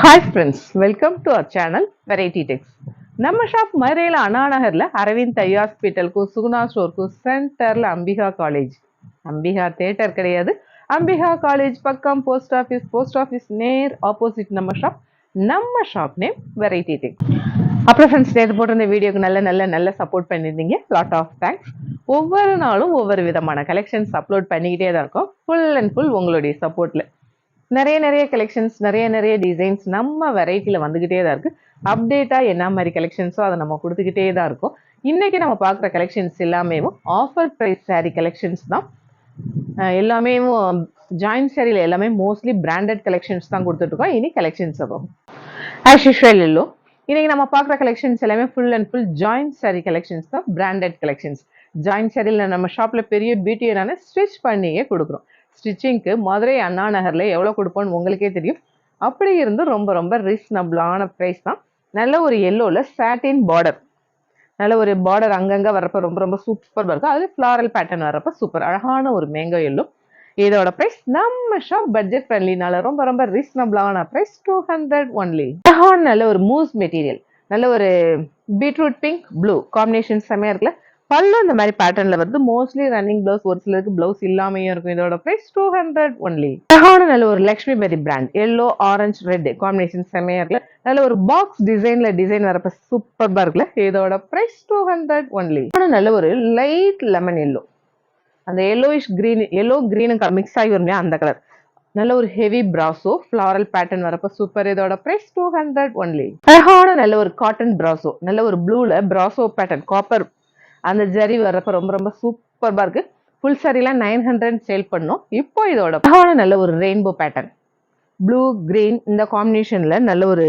Hi friends, welcome to our channel Variety Text. நம்ம shop மதுரையில் அண்ணா நகர்ல அரவிந்த் ஐ ஹாஸ்பிட்டலுக்கும் சுகுணா ஸ்டோருக்கும் சென்டர்ல அம்பிகா காலேஜ். அம்பிகா தியேட்டர் கிடையாது, அம்பிகா காலேஜ் பக்கம் போஸ்ட் ஆஃபீஸ் நேர் ஆப்போசிட் நம்ம ஷாப் நேம் வெரைட்டி டெக்ஸ். அப்புறம் ஃப்ரெண்ட்ஸ், நேற்று போட்டிருந்த வீடியோக்கு நல்ல சப்போர்ட் பண்ணியிருந்தீங்க. Lot of thanks. ஒவ்வொரு நாளும் ஒவ்வொரு விதமான கலெக்ஷன்ஸ் அப்லோட் பண்ணிக்கிட்டே தான் இருக்கோம். ஃபுல் அண்ட் ஃபுல் உங்களுடைய சப்போர்ட்ல நிறைய கலெக்ஷன்ஸ், நிறைய டிசைன்ஸ் நம்ம வெரைட்டியில் வந்துக்கிட்டே தான் இருக்குது. அப்டேட்டாக என்ன மாதிரி கலெக்ஷன்ஸோ அதை நம்ம கொடுத்துக்கிட்டே தான் இருக்கோம். இன்றைக்கி நம்ம பார்க்குற கலெக்ஷன்ஸ் எல்லாமே ஆஃபர் ப்ரைஸ் சாரீ கலெக்ஷன்ஸ் தான். எல்லாமே ஜாயின்ட் சாரியில் எல்லாமே மோஸ்ட்லி பிராண்டட் கலெக்ஷன்ஸ் தான் கொடுத்துட்ருக்கோம். இனி கலெக்ஷன்ஸ் ஆகும் ஆஸ் யூஷுவல் இல்லோ. இன்றைக்கி நம்ம பார்க்குற கலெக்ஷன்ஸ் எல்லாமே full and full joint saree collections தான், பிராண்டட் கலெக்ஷன்ஸ். ஜாயின்ட் சாரியில் நம்ம ஷாப்பில் பெரிய பியூட்டி என்னன்னா ஸ்டிச் பண்ணியே கொடுக்குறோம். ஸ்டிச்சிங்க்கு மதுரை அண்ணா நகரில் எவ்வளோ கொடுப்போம்னு உங்களுக்கே தெரியும். அப்படி இருந்து ரொம்ப ரீசனபிளான ப்ரைஸ் தான். நல்ல ஒரு எல்லோவில் சாட்டின் பார்டர், நல்ல ஒரு பார்டர் அங்கங்கே வர்றப்ப ரொம்ப சூப்பராக இருக்கும். அது ஃப்ளாரல் பேட்டர்ன் வர்றப்ப சூப்பர் அழகான ஒரு மேங்கோ எல்லோ. இதோட ப்ரைஸ் நம்ம ஷாப் பட்ஜெட் ஃப்ரெண்ட்லினால ரொம்ப ரீசனபிளான ப்ரைஸ் 200 ஒன்லி. அழகான நல்ல ஒரு மூஸ் மெட்டீரியல், நல்ல ஒரு பீட்ரூட் பிங்க் ப்ளூ காம்பினேஷன் செம்மையாக இருக்குல்ல. பல்லும் இந்த மாதிரி பேட்டர்ன்ல வருது. மோஸ்ட்லி ரன்னிங் பிளவுஸ், ஒரு சிலருக்கு பிளவுஸ் இல்லாமையும் இருக்கும். இதோட பிரைஸ் 200 ஒன்லி. அழகான நல்ல ஒரு லக்ஷ்மி பெரி brand, yellow orange red combination செம்மையா இருக்குல்ல. நல்ல ஒரு பாக்ஸ் டிசைன் வரப்ப சூப்பர்பா இருக்குல்ல. இதோட பிரைஸ் 200 ஒன்லி. நல்ல ஒரு லைட் லெமன் எல்லோ, அந்த எல்லோயிஷ் கிரீன், எல்லோ கிரீனுக்கு மிக்ஸ் ஆகி வரும் அந்த கலர். நல்ல ஒரு ஹெவி பிராசோ ஃப்ளாரல் பேட்டர்ன் வரப்ப சூப்பர். இதோட பிரைஸ் 200 ஒன்லி. அழகான நல்ல ஒரு காட்டன் பிராசோ, நல்ல ஒரு ப்ளூல பிராசோ பேட்டர்ன் காப்பர் அந்த ஜரி வர்றப்ப ரொம்ப சூப்பர்பா இருக்கு. ஃபுல் சாரிலாம் 900 சேல் பண்ணோம். இப்போ இதோட அழகான நல்ல ஒரு ரெயின்போ பேட்டர்ன், ப்ளூ கிரீன் இந்த காம்பினேஷன்ல நல்ல ஒரு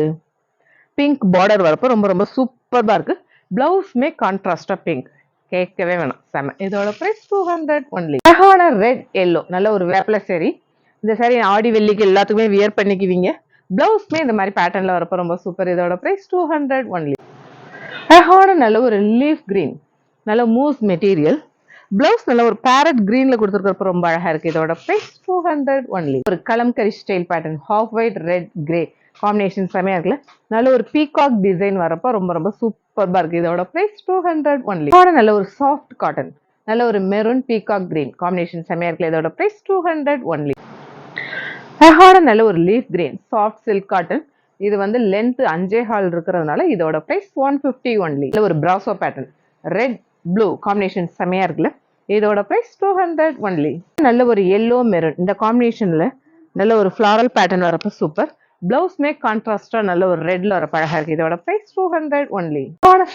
பிங்க் பார்டர் வரப்ப ரொம்ப சூப்பர்பா இருக்கு. பிளவுஸ்மே கான்ட்ராஸ்டா பிங்க், கேட்கவே வேணாம், செம. இதோட பிரைஸ் 200 ஒன்லி. அழகான ரெட் எல்லோ, நல்ல ஒரு வேப்பில சாரி. இந்த சாரி ஆடி வெள்ளிக்கு எல்லாத்துக்குமே வியர் பண்ணிக்குவீங்க. பிளவுஸ்மே இந்த மாதிரி பேட்டர்ன்ல வரப்ப ரொம்ப சூப்பர். இதோட பிரைஸ் 200 ஒன்லி. அழகான நல்ல ஒரு லீஃப் கிரீன், நல்ல மூஸ் மெட்டீரியல். பிளவுஸ் நல்ல ஒரு பேரட் கிரீன்ல கொடுத்துருக்கிறப்ப ரொம்ப அழகா இருக்கு. இதோட பிரைஸ் 200 ஒன்லி. ஒரு kalamkari style pattern, half white red grey combination செமையா இருக்குல்ல. நல்ல ஒரு பீகாக் டிசைன் வரப்ப ரொம்ப சூப்பர்பா இருக்கு. இதோட பிரைஸ் 200 ஒன்லி. நல்ல ஒரு சாஃப்ட் காட்டன், நல்ல ஒரு மெரூன் பீகாக் கிரீன் காம்பினேஷன் செமையா இருக்குல்ல. இதோட பிரைஸ் 200 ஒன்லி. அழகான நல்ல ஒரு leaf green soft silk cotton. இது லென்த் 5.5 இருக்கிறதுனால இதோட பிரைஸ் 150 ஒன்லி. ஒரு brasso pattern, red blue combination செமையா இருக்குல்ல. இதோட பிரைஸ் 200 ஒன்லி. நல்ல ஒரு எல்லோ மெரூன் இந்த காம்பினேஷன்ல நல்ல ஒரு ஃப்ளாரல் பேட்டர்ன் வரப்ப சூப்பர். பிளவுஸ்மே கான்ட்ராஸ்டா நல்ல ஒரு ரெட்ல வரப்ப அழகா இருக்கு. இதோட price 200 only.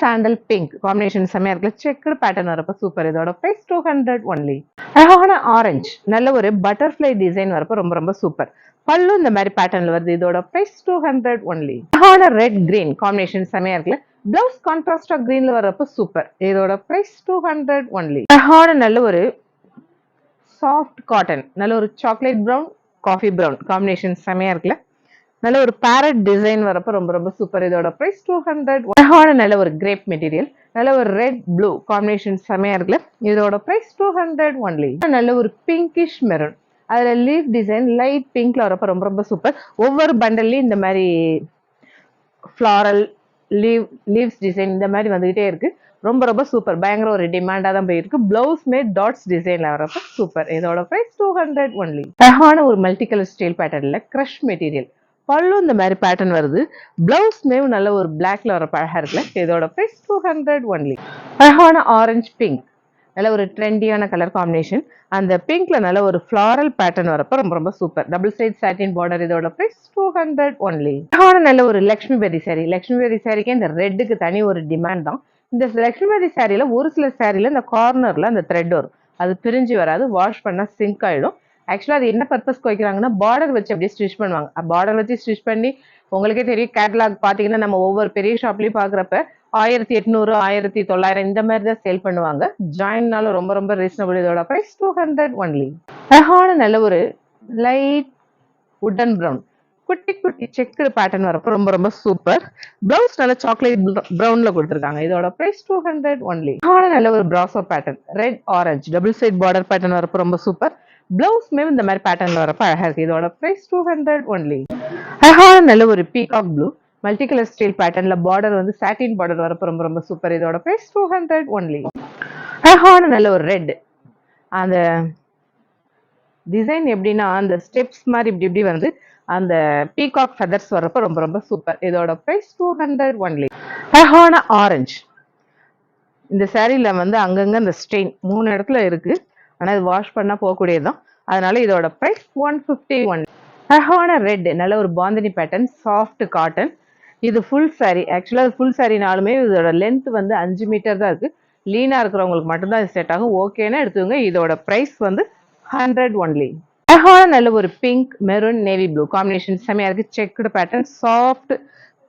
Sandal pink combination செமையா இருக்குல்ல. செக்குடு பேட்டர்ன் வரப்ப சூப்பர். இதோட பிரைஸ் 200 ஒன்லி. அழகான ஆரஞ்சு, நல்ல ஒரு பட்டர்ஃபிளை டிசைன் வரப்ப ரொம்ப சூப்பர். பல்லு இந்த மாதிரி பேட்டர்ன்ல வருது. இதோட பிரைஸ் 200 ஒன்லி. அழகான ரெட் கிரீன் காம்பினேஷன் செமையா இருக்குல்ல. பிளவுஸ் கான்ட்ராஸ்டா கிரீன்ல வரப்ப சூப்பர். இதோட பிரைஸ் 200 ஒன்லி. அழகான நல்ல ஒரு சாஃப்ட் காட்டன், நல்ல ஒரு chocolate brown coffee brown combination செமையா இருக்குல்ல. நல்ல ஒரு பேரட் டிசைன் வரப்ப ரொம்ப சூப்பர். இதோட பிரைஸ் 200. அழகான நல்ல ஒரு கிரேப் மெட்டீரியல், நல்ல ஒரு ரெட் ப்ளூ காம்பினேஷன் செமையா இருக்குல்ல. இதோட பிரைஸ் 200 ஒன்லி. நல்ல ஒரு பிங்கிஷ் மெரூன், அதுல லீஃப் டிசைன் லைட் பிங்க்ல வரப்ப ரொம்ப சூப்பர். ஒவ்வொரு பண்டல்லையும் இந்த மாதிரி ஃப்ளாரல் லீவ்ஸ் டிசைன் இந்த மாதிரி வந்துகிட்டே இருக்கு. ரொம்ப சூப்பர், பயங்கர ஒரு டிமாண்டா தான் போயிருக்கு. பிளவுஸ்மே டாட்ஸ் டிசைன்ல வரப்ப சூப்பர். இதோட பிரைஸ் 200 ஒன்லி. அழகான ஒரு மல்டி கலர் ஸ்டைல் பேட்டர்ன்ல கிரஷ் மெட்டீரியல், பல்லு இந்த மாதிரி பேட்டர்ன் வருது. பிளவுஸ்மே நல்ல ஒரு பிளாக்ல வரப்ப அழகா இருக்குல்ல. இதோட பிரைஸ் 200 ஒன்லி. அழகான ஆரஞ்சு பிங்க், நல்ல ஒரு ட்ரெண்டியான கலர் காம்பினேஷன். அந்த பிங்க்ல நல்ல ஒரு ஃப்ளாரல் பேட்டர்ன் வரப்ப ரொம்ப super. Double side satin border. இதோட பிரைஸ் 200 ஒன்லி. நல்ல ஒரு லக்ஷ்மி பெரி சாரி. லக்ஷ்மி பெரி சாரிக்கு இந்த ரெட்டுக்கு தனி ஒரு டிமாண்ட் தான். இந்த லக்ஷ்மி பெரி சாரியில ஒரு சில சாரியில இந்த கார்னர்ல அந்த த்ரெட் வரும், அது பிரிஞ்சு வராது. வாஷ் பண்ணா சிங்க் ஆயிடும். ஆக்சுவலா அது என்ன பர்பஸ் வைக்கிறாங்கன்னா பார்டர் வச்சு அப்படியே ஸ்டிச் பண்ணுவாங்க. பார்டர் வச்சு ஸ்டிச் பண்ணி உங்களுக்கே தெரியும், கேட்லாக் பாத்தீங்கன்னா நம்ம ஒவ்வொரு பெரிய ஷாப்லயும் பாக்குறப்ப 1800 1900 இந்த மாதிரி தான் சேல் பண்ணுவாங்க. ஜாயின்னாலும் ரொம்ப ரீசனபிள். இதோட பிரைஸ் 200 ஒன்லி. அழகான நல்ல ஒரு லைட் உட்டன் பிரவுன், குட்டி செக்குடு பேட்டர்ன் வரப்ப ரொம்ப சூப்பர். பிளவுஸ் நல்ல சாக்லேட் பிரவுன்ல கொடுத்துருக்காங்க. இதோட பிரைஸ் 200 ஒன்லி. நல்ல ஒரு brasso pattern, red orange double side border pattern வரப்ப ரொம்ப சூப்பர். பிளவுஸ்மே இந்த மாதிரி பேட்டர்ன்ல வரப்ப அழகா இருக்கு. இதோட பிரைஸ் 200 ஒன்லி. அழகான நல்ல ஒரு peacock blue multi colour style பேட்டர்ன்ல பார்டர் வந்து சாட்டின் பார்டர் வரப்போ ரொம்ப ரொம்ப சூப்பர். இதோட பிரைஸ் 200 ஒன்லி. அழகான நல்ல ஒரு ரெட், அந்த டிசைன் எப்படின்னா அந்த ஸ்டெப்ஸ் மாதிரி இப்படி இப்படி வந்து அந்த பீகாக் ஃபெதர்ஸ் வரப்போ ரொம்ப ரொம்ப சூப்பர். இதோட பிரைஸ் 200 ஒன்லி. அழகான ஆரஞ்சு, இந்த சாரீல வந்து அங்கங்க அந்த ஸ்டெயின் 3 இடத்துல இருக்கு. ஆனா இது வாஷ் பண்ணா போகக்கூடியதுதான். அதனால இதோட பிரைஸ் 151. அழகான ரெட், நல்ல ஒரு பாந்தினி பேட்டர்ன், சாஃப்ட் காட்டன். இது ஃபுல் சாரி. ஆக்சுவலா ஃபுல் சாரினாலுமே இதோட லென்த் வந்து 5 மீட்டர் தான் இருக்கு. லீனா இருக்கிறவங்களுக்கு மட்டும்தான் இது செட் ஆகும். ஓகேன்னா எடுத்துக்கோங்க. இதோட பிரைஸ் வந்து 100 ஒன்லி. அழகான நல்ல ஒரு pink, maroon, navy blue combination செமையா இருக்கு. செக்குடு பேட்டர்ன், சாஃப்ட்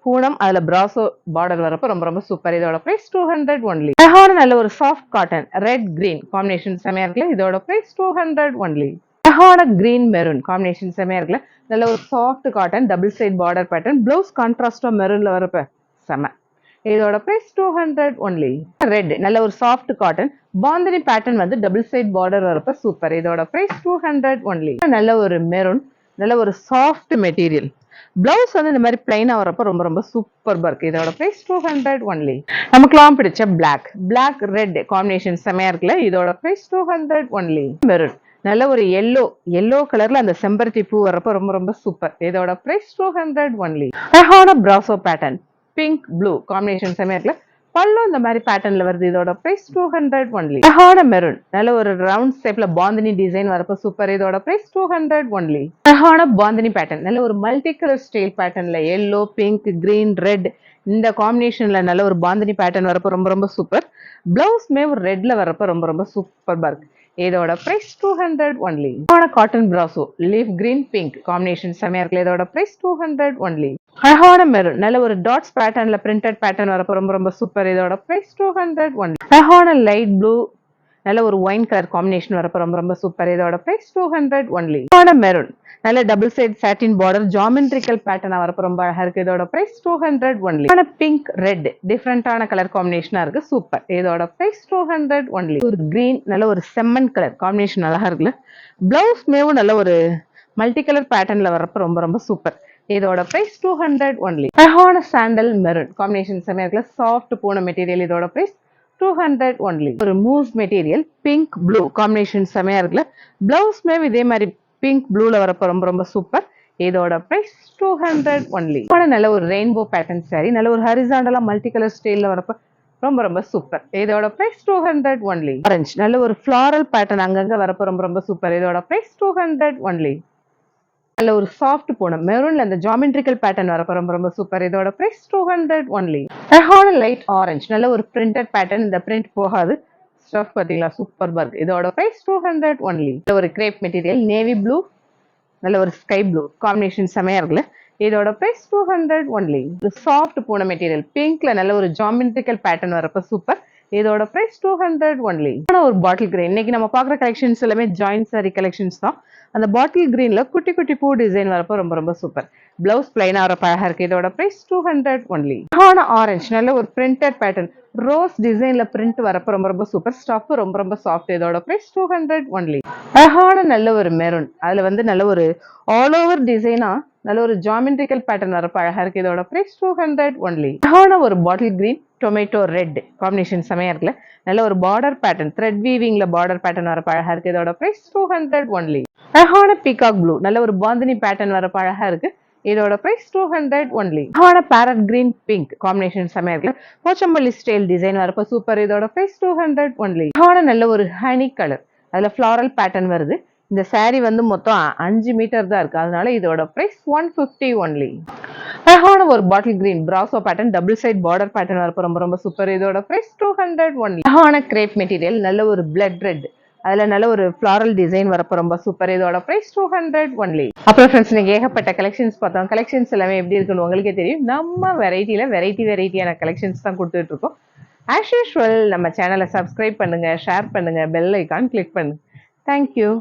பூனம், அதுல பிராசோ பார்டர் வரப்ப ரொம்ப ரொம்ப சூப்பர். இதோட பிரைஸ் 200 ஒன்லி. அழகான நல்ல ஒரு soft cotton, red green combination செமையா இருக்குல்ல. இதோட பிரைஸ் 200 ஒன்லி. அழகான கிரீன் மெரூன் காம்பினேஷன் செமையா இருக்குல்ல. நல்ல ஒரு soft cotton, double side border pattern, blouse கான்ட்ராஸ்டா மெரூன்ல வரப்ப செம. இதோட பிரைஸ் 200 ஒன்லி. ரெட், நல்ல ஒரு சாஃப்ட் காட்டன், பாந்தினி பேட்டர்ன் வந்து டபுள் சைட் பார்டர் வரப்ப சூப்பர். இதோட பிரைஸ் 200 ஒன்லி. நல்ல ஒரு மெரூன், நல்ல ஒரு சாஃப்ட் மெட்டீரியல். பிளவுஸ் வந்து இந்த மாதிரி பிளைனா வரப்ப ரொம்ப ரொம்ப சூப்பர்பா இருக்கு. இதோட பிரைஸ் 200 ஒன்லி. நமக்குலாம் பிடிச்ச பிளாக் ரெட் காம்பினேஷன் செமையா இருக்குல்ல. இதோட பிரைஸ் 200 ஒன்லி. மெரூன், நல்ல ஒரு எல்லோ கலர்ல அந்த செம்பருத்தி பூ வரப்ப ரொம்ப ரொம்ப சூப்பர். இதோட பிரைஸ் 200 ஒன்லி. அழகான brasso pattern, pink blue combination செமையா இருக்குல்ல. பல்லும் இந்த மாதிரி பேட்டர்ன்ல வருது. இதோட பிரைஸ் 200 ஒன்லி. அழகான மெரூன், நல்ல ஒரு ரவுண்ட் ஷேப்ல பாந்தினி டிசைன் வரப்ப சூப்பர். இதோட பிரைஸ் 200 ஒன்லி. அழகான பாந்தினி பேட்டர்ன், நல்ல ஒரு மல்டி கலர் ஸ்டைல் பேட்டர்ன்ல எல்லோ, பிங்க், கிரீன், ரெட் இந்த காம்பினேஷன்ல நல்ல ஒரு பாந்தினி பேட்டர்ன் வரப்ப ரொம்ப ரொம்ப சூப்பர். பிளவுஸ்மே ஒரு ரெட்ல வரப்ப ரொம்ப ரொம்ப சூப்பர்பா இருக்கு. இதோட price 200 only. Cotton brasso, leaf green, pink combination செமையா இருக்குல்ல. இதோட பிரைஸ் 200 ஒன்லி. அழகான மெரூன், நல்ல ஒரு டாட்ஸ் பேட்டர்ன்ல பிரிண்டட் பேட்டர்ன் வரப்ப ரொம்ப ரொம்ப சூப்பர். இதோட பிரைஸ் 200 ஒன்லி. அழகான லைட் ப்ளூ, நல்ல ஒரு ஒயின் கலர் காம்பினேஷன் வரப்ப ரொம்ப ரொம்ப சூப்பர். இதோட பிரைஸ் 200 ஒன்லி. அழகான மெரூன், நல்ல double side satin border geometrical pattern வரப்ப ரொம்ப அழகா இருக்கு. இதோட பிரைஸ் 200 ஒன்லி. பிங்க் ரெட் டிஃபரெண்டான கலர் காம்பினேஷனா இருக்கு. சூப்பர். இதோட பிரைஸ் 200 ஒன்லி. ஒரு கிரீன், நல்ல ஒரு செம்மன் கலர் காம்பினேஷன் அழகா இருக்குல்ல. பிளவுஸ் மேவும் நல்ல ஒரு மல்டி கலர் பேட்டர்ன்ல வரப்ப ரொம்ப ரொம்ப சூப்பர். இதோட பிரைஸ் 200 ஒன்லி. அழகான சாண்டல் மெரூன் காம்பினேஷன் செமையா இருக்குல்ல. சாஃப்ட் பூன மெட்டீரியல். இதோட பிரைஸ் 200 ஒன்லி. ஒரு moss material, pink blue combination செமையா இருக்குல்ல. பிளவுஸ் மேம் இதே மாதிரி பிங்க் ப்ளூல வரப்ப ரொம்ப ரொம்ப சூப்பர். இதோட பிரைஸ் 200 ஒன்லி. நல்ல ஒரு ரெயின்போ பேட்டர்ன் சாரி, நல்ல ஒரு ஹரிசாண்டலா மல்டி கலர் ஸ்டைல்ல வரப்ப ரொம்ப ரொம்ப சூப்பர். இதோட பிரைஸ் 200 ஒன்லி. ஆரஞ்சு, நல்ல ஒரு ஃபிளாரல் பேட்டர்ன் அங்கங்க வரப்ப ரொம்ப ரொம்ப சூப்பர். இதோட பிரைஸ் 200 ஒன்லி. நல்ல ஒரு சாஃப்ட் பூனம் மெரூன்ல அந்த ஜாமெட்ரிக்கல் பேட்டர்ன் வரப்ப ரொம்ப ரொம்ப சூப்பர். இதோட பிரைஸ் 200 ஒன்லி. அழகான லைட் ஆரஞ்சு, நல்ல ஒரு பிரிண்டட் பேட்டர்ன், இந்த பிரிண்ட் போகாது. ஸ்டஃப் பாத்தீங்களா சூப்பர் பர்க். இதோட பிரைஸ் 200 ஒன்லி. ஒரு கிரேப் மெட்டீரியல், நேவி ப்ளூ, நல்ல ஒரு ஸ்கை ப்ளூ காம்பினேஷன் செமையா இருக்குல்ல. இதோட பிரைஸ் 200 ஒன்லி. சாஃப்ட் பூன மெட்டீரியல், பிங்க்ல நல்ல ஒரு ஜாமெட்ரிக்கல் பேட்டர்ன் வரப்ப சூப்பர். இதோட பிரைஸ் 200 ஒன்லி. ஒரு பாட்டில் கிரீன், இன்னைக்கு நம்ம பாக்குற கலெக்ஷன்ஸ் எல்லாமே ஜாயிண்ட் சாரி கலெக்ஷன்ஸ் தான். அந்த பாட்டில் கிரீன்ல குட்டி குட்டி பூ டிசைன் வரப்ப ரொம்ப ரொம்ப சூப்பர். பிளவுஸ் பிளைனா வரப்ப அழகா இருக்கு. இதோட பிரைஸ் 200 ஒன்லி. ஆரஞ்சு, நல்ல ஒரு பிரிண்டட் பேட்டர்ன், ரோஸ் டிசைன்ல பிரிண்ட் வரப்ப ரொம்ப ரொம்ப சூப்பர். ஸ்டஃப் ரொம்ப ரொம்ப சாஃப்ட். இதோட பிரைஸ் 200 ஒன்லி. அழகான நல்ல ஒரு மெரூன், அதுல வந்து நல்ல ஒரு ஆல் ஓவர் டிசைனா நல்ல ஒரு ஜாமெட்ரிக்கல் பேட்டர்ன் வரப்ப அழகா இருக்கு. இதோட பிரைஸ் 200 ஒன்லி. அழகான ஒரு bottle green, tomato red combination செமையா இருக்குல்ல. நல்ல ஒரு பார்டர் பேட்டர்ன், த்ரெட் வீவிங்ல பார்டர் பேட்டர்ன் வரப்ப அழகா இருக்கு. இதோட பிரைஸ் 200 ஒன்லி. அழகான பீகாக் ப்ளூ, நல்ல ஒரு பாந்தினி பேட்டர்ன் வரப்ப அழகா இருக்கு. இதோட பிரைஸ் 200 ஒன்லி. அழகான பேரட் கிரீன் பிங்க் காம்பினேஷன் செமையா இருக்குல்ல. போச்சம்பள்ளி ஸ்டைல் டிசைன் வரப்ப சூப்பர். இதோட பிரைஸ் 200 ஒன்லி. அழகான நல்ல ஒரு ஹனி கலர், அதுல ஃபிளாரல் பேட்டர்ன் வருது. இந்த சாரி வந்து மொத்தம் 5 மீட்டர் தான் இருக்கு. அதனால இதோட பிரைஸ் 150 ஒன்லி. அழகான ஒரு bottle green brasso pattern, double side border pattern வரப்ப ரொம்ப ரொம்ப சூப்பர். இதோட பிரைஸ் 200 ஒன்லி. அழகான கிரேப் மெட்டீரியல், நல்ல ஒரு பிளட் ரெட், அதுல நல்ல ஒரு ஃபிளாரல் டிசைன் வரப்ப ரொம்ப சூப்பர். இதோட பிரைஸ் 200 ஒன்லி. அப்புறம் ஃப்ரெண்ட்ஸ், நீங்க ஏகப்பட்ட கலெக்ஷன்ஸ் பார்த்தோம். கலெக்ஷன்ஸ் எல்லாமே எப்படி இருக்குன்னு உங்களுக்கே தெரியும். நம்ம வெரைட்டியான கலெக்ஷன்ஸ் தான் கொடுத்துட்டு இருக்கோம். ஆஸ் யூஷுவல் நம்ம சேனலை சப்ஸ்கிரைப் பண்ணுங்க, ஷேர் பண்ணுங்க, பெல் ஐக்கான் கிளிக் பண்ணுங்க. தேங்க்யூ.